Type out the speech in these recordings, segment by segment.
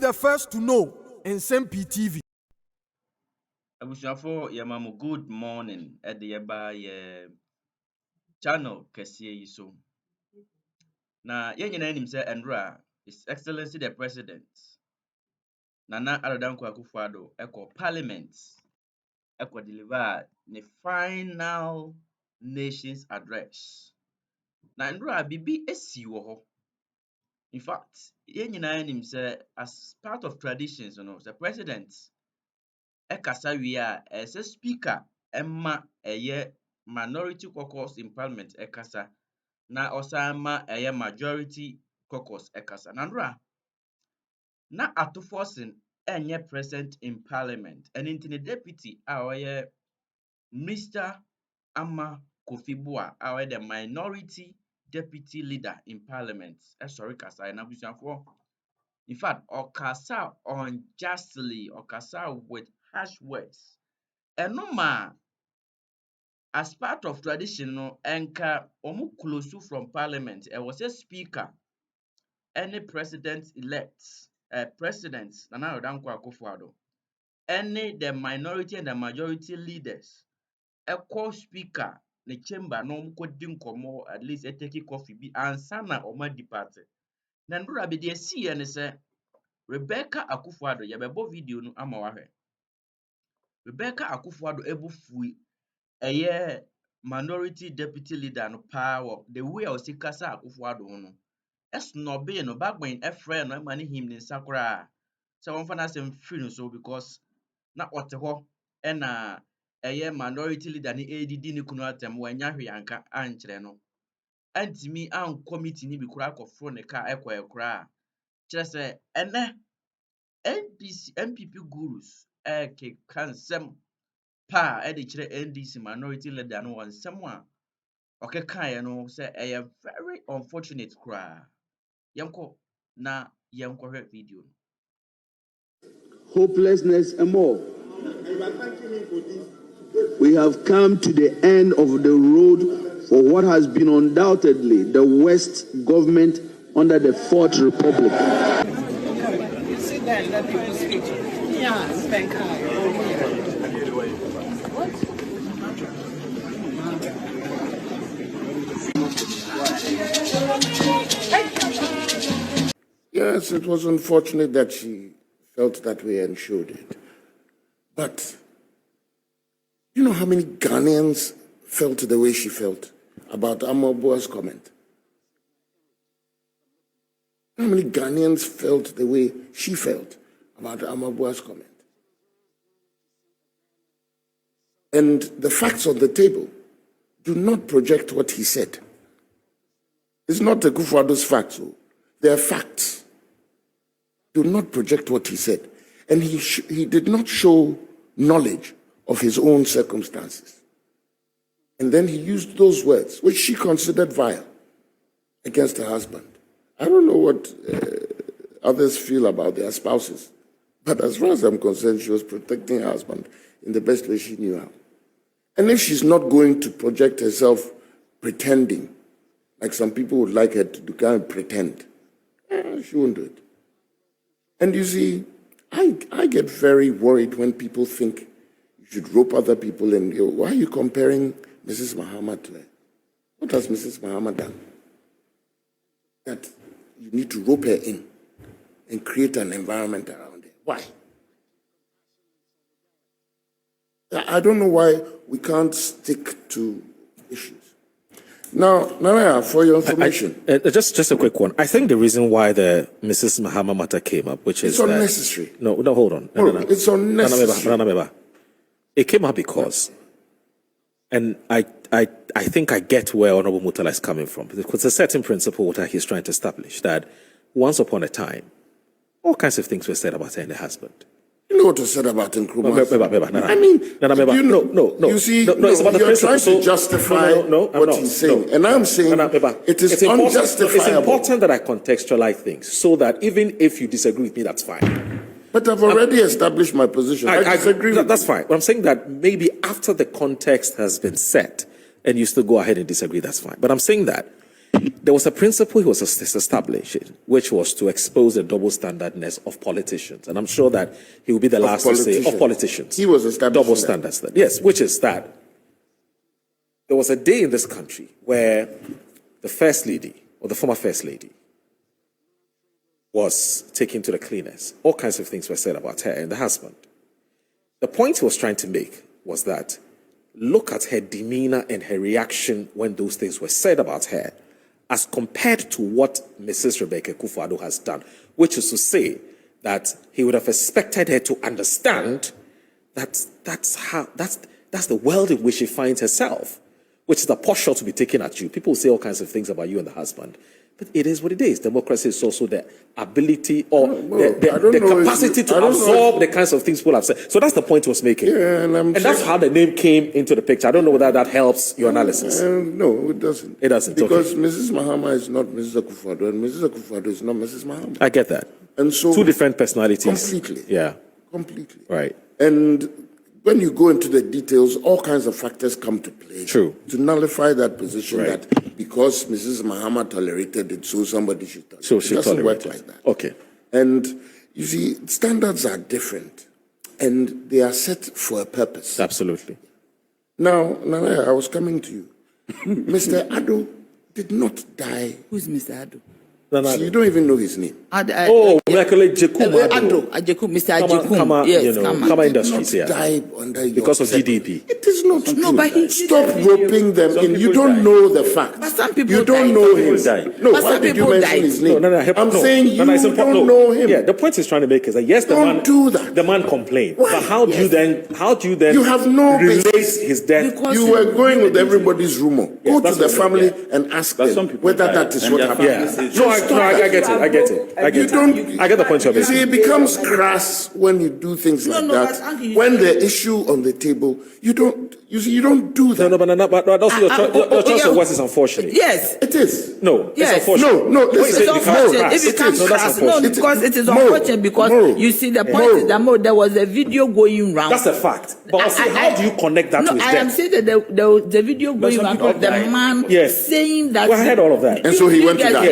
the first to know Nsem-Pii TV. Abusuafo yamamu good morning at the channel kesiye so. Na yenyina nim say Andra His Excellency the President Nana Addo Akufo-Addo eko Parliament eko deliver the final nation's address. Na Andra bibi esi wo ho. In fact, yenyina nim say as part of traditions, the president ekasa wi a as a speaker emma eye minority caucus in parliament ekasa na osama eye majority caucus ekasa na atoforcing enye present in parliament and into the deputy our Mr. Armah Buah our the minority deputy leader in parliament sorry kasa na busuafo. In fact, okasa unjustly, okasa with harsh words. And no ma, as part of tradition, no, enka omu close from parliament, was a speaker, any president-elect, president, Nana Addo Akufo-Addo, any the minority and the majority leaders, a co-speaker, the chamber, no coding komo, at least a take coffee, be ansana or my departed. Nandura be the see and say, Rebecca Akufo-Addo yabebo video no ama wahwe. Rebecca Akufo-Addo ebufui eye minority deputy leader no power the way o sikasa Akufo-Addo no esnobe no bagben efre no mani him ni sakura se wonfa na sem free no so because na ote ho e na eye minority leader ni ADD ni kunu atem wanya hwe anka ankyere no antimi an committee ni bi kura akofro ne ka ekwa kyerese ene NDC MPP gurus ke Nsem-Pii e de kyerɛ NDC minority leader no nsɛm a ɔkekae no sɛ ɛyɛ very unfortunate kra. Yɛnkɔ na yɛnkɔhwɛ video no. Hopelessness and more. We have come to the end of the road for what has been undoubtedly the worst government under the Fourth Republic. Then let people speak. Yeah, spend car. Yes, it was unfortunate that she felt that way and showed it. But you know how many Ghanaians felt the way she felt about Buah's comment? How many Ghanaians felt the way she felt about Buah's comment? And the facts on the table do not project what he said. It's not the Akufo-Addo's facts. They are facts. Do not project what he said. And he did not show knowledge of his own circumstances. And then he used those words, which she considered vile, against her husband. I don't know what others feel about their spouses, but as far as I'm concerned, she was protecting her husband in the best way she knew how. And if she's not going to project herself pretending, like some people would like her to do, kind of pretend, she won't do it. And you see, I get very worried when people think you should rope other people and go, why are you comparing Mrs. Mahama to her? What has Mrs. Mahama done? That you need to rope her in and create an environment around her. Why? I don't know why we can't stick to issues. Now, Nana, for your information. Just a quick one. I think the reason why the Mrs. Mahama matter came up, which is... It's unnecessary. No, hold on. No. It's unnecessary. It came up because... And I think I get where Honorable Mutala is coming from. Because it's a certain principle that he's trying to establish, that once upon a time, all kinds of things were said about her and her husband. You know what was said about Nkrumah? I mean, no. You see, you're trying to justify what he's saying. And I'm saying it is unjustifiable. It's important that I contextualize things so that even if you disagree with me, that's fine. But I've already established my position. I disagree with that's fine. But I'm saying that maybe after the context has been set and you still go ahead and disagree, that's fine. But I'm saying that there was a principle he was establishing, which was to expose the double standardness of politicians. And I'm sure that he will be the last to say, of politicians. He was establishing double standards. Yes, which is that there was a day in this country where the First Lady, or the former First Lady, was taken to the cleaners. All kinds of things were said about her and the husband. The point he was trying to make was that look at her demeanor and her reaction when those things were said about her, as compared to what Mrs. Rebecca Kufuor has done, which is to say that he would have expected her to understand that that's the world in which she finds herself, which is a posh shot to be taken at you. People say all kinds of things about you and the husband. But it is what it is. Democracy is also the ability or the capacity to absorb the kinds of things people have said. So that's the point he was making. Yeah, and that's how the name came into the picture. I don't know whether that helps your analysis. No, it doesn't. It doesn't. Because okay. Mrs. Mahama is not Mrs. Akufo-Addo, and Mrs. Akufo-Addo is not Mrs. Mahama. I get that. And so two different personalities. Completely. Yeah. Completely. Right. And when you go into the details, all kinds of factors come to play. True. To nullify that position Right. that because Mrs. Mahama tolerated it, so somebody should tolerate it. So she doesn't work tolerated. like that. Okay. And you see, standards are different, and they are set for a purpose. Absolutely. Now, I was coming to you. Mr. Addo did not die. Who's Mr. Addo? So you don't even know his name. Michael Jekum Addo. Mr. Jekum. Kama, Yes, Kama Industries, Did yeah. not die under Because of your GDP. It is not true. No, but he Stop did a video. roping them Some in. You people don't died. know the facts. But some people you don't died. know Some him. people died. No, But why some did you people mention died. his name? I'm saying you don't know him. Yeah, the point he's trying to make is that yes, Don't do that. the man complained. Why? But how do you then You have no relate basis. his death? Because You were going with everybody's rumor. Go to that's the what- family yeah. and ask But some them people whether died, that is and what their happened. Yeah. families- No, I get it. You don't. I get the point you're You see, making. it becomes crass when you do things like No, that. but Uncle, you- When the issue on the table, you don't. You see, you don't do that. But also your choice yeah. of words is unfortunate. Yes. It is. No, Yes. it's unfortunate. No, When you listen, say It's it becomes unfortunate. crass, It becomes no, that's crass. No, unfortunate. because it is Mo, unfortunate because Mo, you see the Mo. point is that there was a video going round. That's a fact. But also, how do you connect that No, to his I am death? saying that the video going some round people of the died. man Yes. saying that. Well, I heard all of that. And so he went to get die.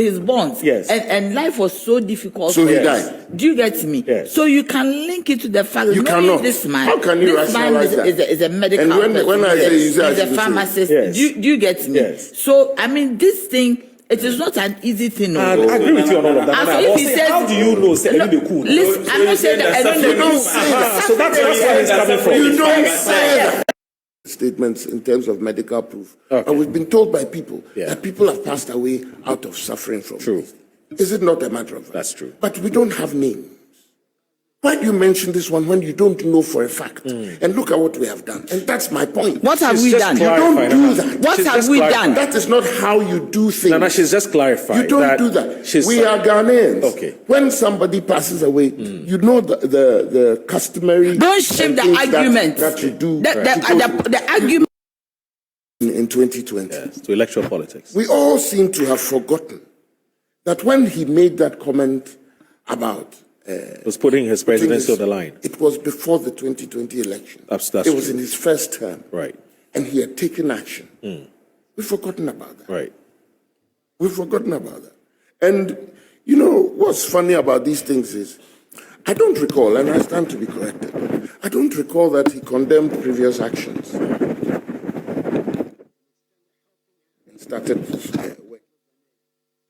his bonds. Yes. And life was so difficult. So for he him. died. Do you get me? Yes. So you can link it to the fact that You knowing cannot. this man. How can you this man rationalize that? is a medical And when I say you say I he's a should say- pharmacist. Yes. Do you get me? Yes. So I mean, this thing. It is not an easy thing. I agree with you on all of that. And so But if I he say, says- how do you know? Say, No, be cool. listen, I'm not saying that I don't You don't know. say that. So that's where it's coming from. You don't say that. Statements in terms of medical proof. Okay. And we've been told by people Yeah. that people have passed away out of suffering from True. this. Is it not a matter of fact? That's true. But we don't have names. Why do you mention this one when you don't know for a fact? And look at what we have done. And that's my point. What have She's we just done? You don't do that. What She's have just we clarified. done? That is not how you do things. Nana, she's just clarified. You don't do that. she's- We are Ghanaians. Okay. When somebody passes away, you know the customary. Don't shift the things that- argument. that you do. The argument. In 2020. Yes, to electoral politics. We all seem to have forgotten that when he made that comment about He was putting his presidency on the line. it was before the 2020 election. That's it was true. in his first term. Right, And he had taken action. We've forgotten about that. right. We've forgotten about that. And you know what's funny about these things is I don't recall, and I stand to be corrected, I don't recall that he condemned previous actions. And started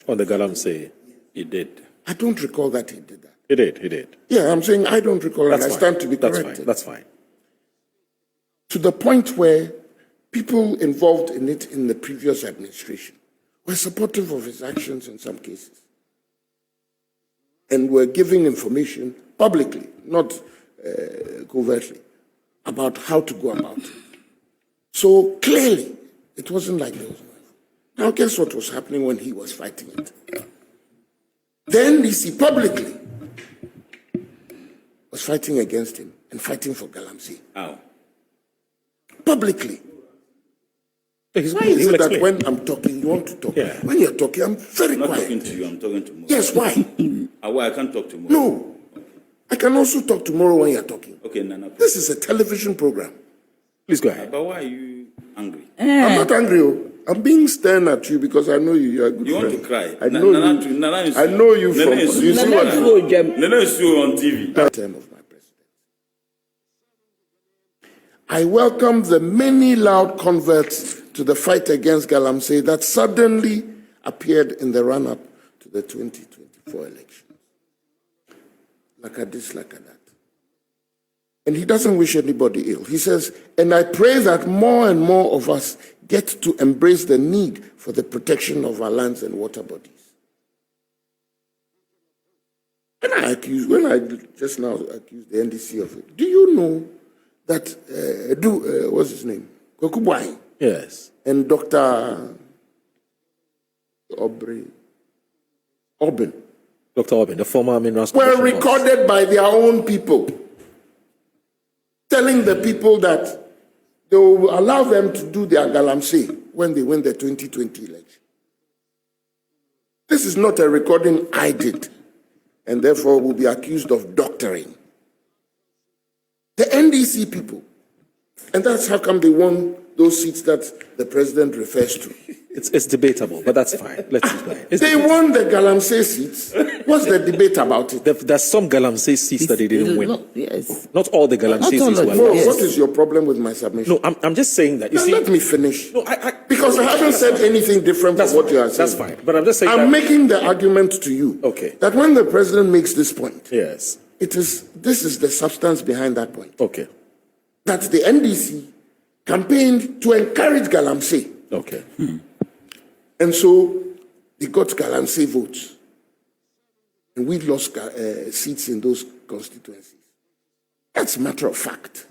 On the Galamsey, he did. I don't recall that he did that. He did. Yeah, I'm saying I don't recall, That's and I fine. stand to be That's corrected. fine. That's fine. To the point where people involved in it in the previous administration were supportive of his actions in some cases and were giving information publicly, not covertly, about how to go about it. So clearly, it wasn't like there was no. Now, guess what was happening when he was fighting it? Then DC publicly was fighting against him and fighting for Galamsey. How? Publicly. He's Why he is will it that explain. when I'm talking, you want to talk? Yeah. When you're talking, I'm very I'm not quiet. talking to you, I'm talking to Mo. Yes, why? Why I can't talk to Mo? No. I can also talk tomorrow when you're talking. Okay, Nana. This is a television program. Please go ahead. But why are you angry? I'm not angry. Oh. I'm being stern at you because I know you are a good You friend. want to cry? I know I know you from. You see what Nana is on TV. That term of my president. I welcome the many loud converts to the fight against Galamsey that suddenly appeared in the run-up to the 2024 election. Like a this, like a that. And he doesn't wish anybody ill. He says, and I pray that more and more of us get to embrace the need for the protection of our lands and water bodies. When I just now accused the NDC of it, do you know that, what's his name? Buah. Yes. And Dr. Aubrey. Dr. Obin, the former Minerals Were Commission recorded by their own people, telling the people that they will allow them to do their Galamsey when they win the 2020 election. This is not a recording I did, and therefore will be accused of doctoring. The NDC people, and that's how come they won those seats that the president refers to. It's debatable, but that's fine. Let's explain. They won the Galamsey seats. What's the debate about it? There's some Galamsey seats that they didn't win. Yes. Not all the Galamsey Not all seats of were them. lost. Yes. What is your problem with my submission? No, I'm just saying that. You Now see, let me finish. no, Because I haven't said anything different from what you are saying. That's fine. But I'm just saying I'm that. making the argument to you. Okay. That when the president makes this point, Yes. this is the substance behind that point. Okay. That the NDC campaigned to encourage Galamsey. Okay. And so they got Galamsey votes. And we lost seats in those constituencies. That's a matter of fact.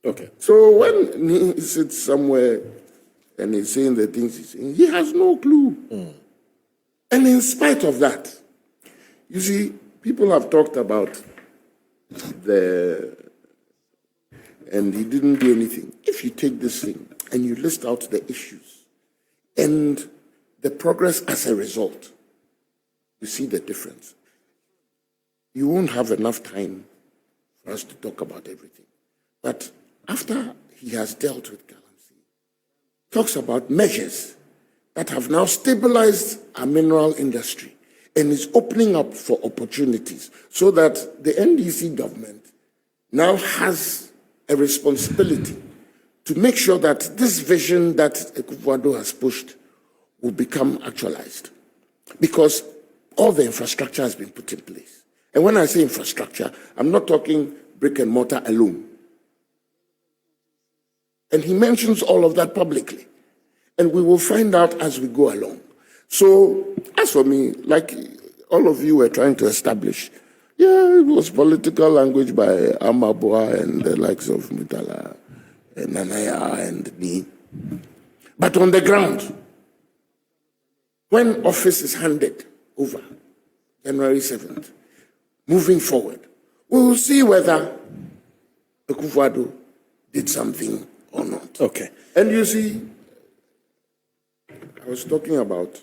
Okay. So when he sits somewhere and he's saying the things he's saying, he has no clue. And in spite of that, you see, people have talked about and he didn't do anything. If you take this thing and you list out the issues and the progress as a result, you see the difference. You won't have enough time for us to talk about everything. But after he has dealt with Galamsey, talks about measures that have now stabilized our mineral industry and is opening up for opportunities so that the NDC government now has a responsibility to make sure that this vision that Akufo-Addo has pushed will become actualized. Because all the infrastructure has been put in place. And when I say infrastructure, I'm not talking brick and mortar alone. And he mentions all of that publicly. And we will find out as we go along. So, as for me, like all of you were trying to establish, yeah, it was political language by Armah, Buah, and the likes of Mutala, and Nanaya, and me. But on the ground, when office is handed over, January 7th, moving forward, we will see whether Akufo-Addo did something or not. Okay. And you see, I was talking about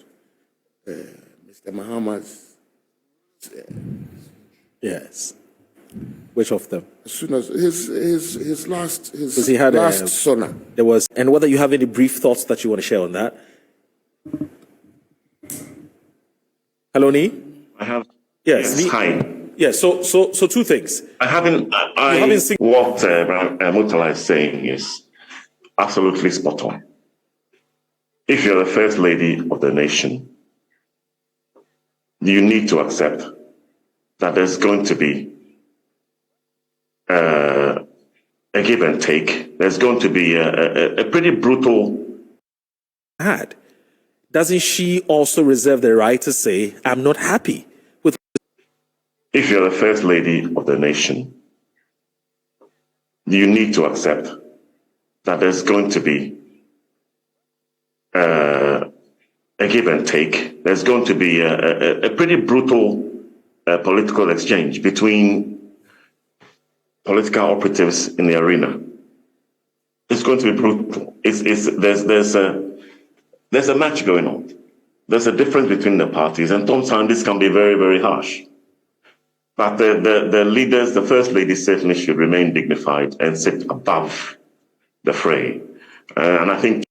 Mr. Mahama's. Yes. Which of them? As soon as his last Because he had last sona. There was, and whether you have any brief thoughts that you want to share on that. Hello, Nee? I have. Yes. Nee? Hi. Yes. So two things. What Mutala is saying is absolutely spot on. If you're the first lady of the nation, you need to accept that there's going to be a give and take. There's going to be a pretty brutal. Doesn't she also reserve the right to say, I'm not happy with. If you're the first lady of the nation, you need to accept that there's going to be a give and take. There's going to be a pretty brutal political exchange between political operatives in the arena. It's going to be brutal. There's a match going on. There's a difference between the parties, and sometimes this can be very, very harsh. But the leaders, the first lady, certainly should remain dignified and sit above the fray. And I think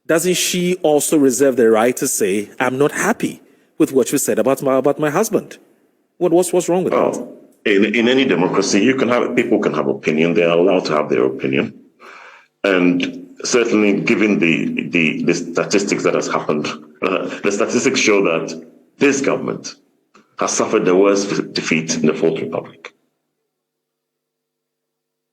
doesn't she also reserve the right to say, I'm not happy with what you said about my husband? What's wrong with that? In any democracy, people can have opinion. They are allowed to have their opinion. And certainly, given the statistics that has happened, the statistics show that this government has suffered the worst defeat in the Fourth Republic.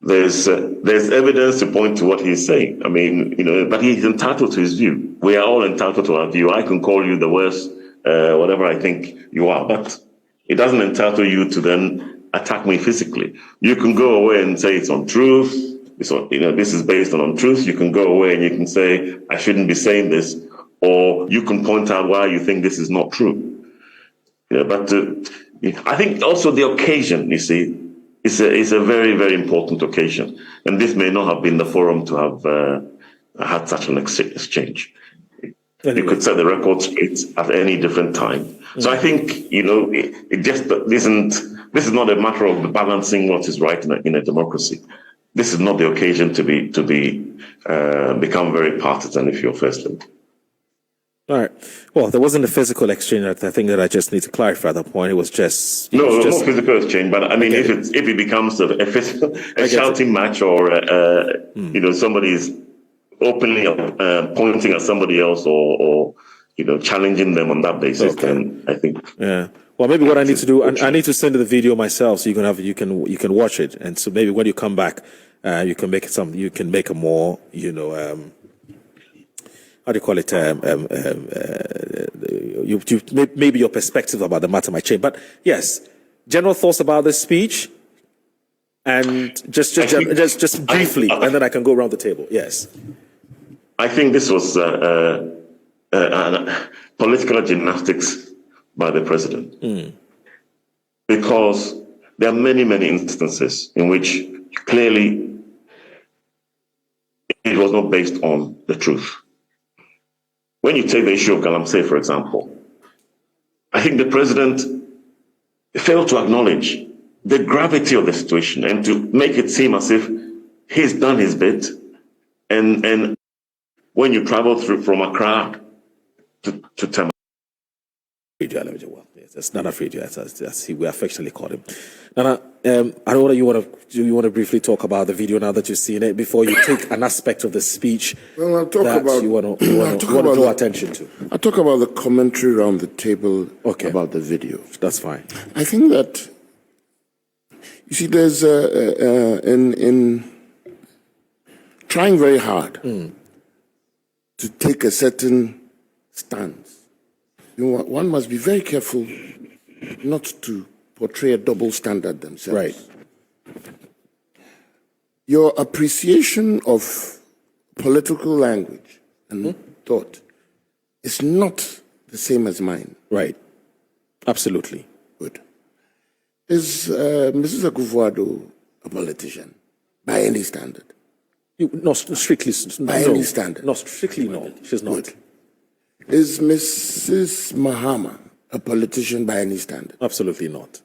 There's evidence to point to what he's saying. I mean, but he's entitled to his view. We are all entitled to our view. I can call you the worst, whatever I think you are, but it doesn't entitle you to then attack me physically. You can go away and say it's untruth. This is based on untruth. You can go away and you can say, I shouldn't be saying this, or you can point out why you think this is not true. But I think also the occasion, you see, is a very, very important occasion. And this may not have been the forum to have had such an exchange. Anyway. You could set the record straight at any different time. So I think, it just isn't, this is not a matter of balancing what is right in a democracy. This is not the occasion to become very partisan if you're first lady. All right. Well, there wasn't a physical exchange. I think that I just need to clarify that point. It was just no physical exchange. But I mean, if it becomes a shouting match, or somebody is openly pointing at somebody else, or challenging them on that basis, then I think. Yeah. Well, maybe what I need to do, I need to send you the video myself, so you can watch it, and so maybe when you come back, you can make a more how do you call it? Maybe your perspective about the matter might change. But yes, general thoughts about this speech, and just briefly, and then I can go around the table. Yes, I think this was political gymnastics by the president, because there are many, many instances in which clearly it was not based on the truth. When you take the issue of Galamsey, for example, I think the president failed to acknowledge the gravity of the situation and to make it seem as if he's done his bit. And when you travel from Accra to Tema. It's Nana Fredio, as we affectionately call him. Nana, I don't know, you want to briefly talk about the video now that you've seen it before you take an aspect of the speech you want to draw attention to. I'll talk about the commentary around the table about the video. That's fine. I think that, you see, there's in trying very hard to take a certain stance. One must be very careful not to portray a double standard themselves. Right. Your appreciation of political language and thought is not the same as mine. Right. Absolutely. Good. Is Mrs. Akufo-Addo a politician by any standard? No, strictly. By any standard? No, strictly no. She's not. Good. Is Mrs. Mahama a politician by any standard? Absolutely not.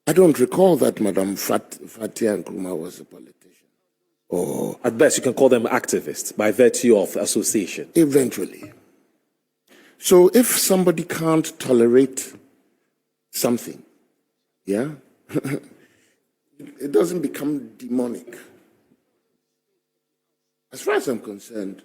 I don't recall that Madam Fatia Nkrumah was a politician. Or at best, you can call them activists by virtue of association. Eventually. So if somebody can't tolerate something, it doesn't become demonic. As far as I'm concerned,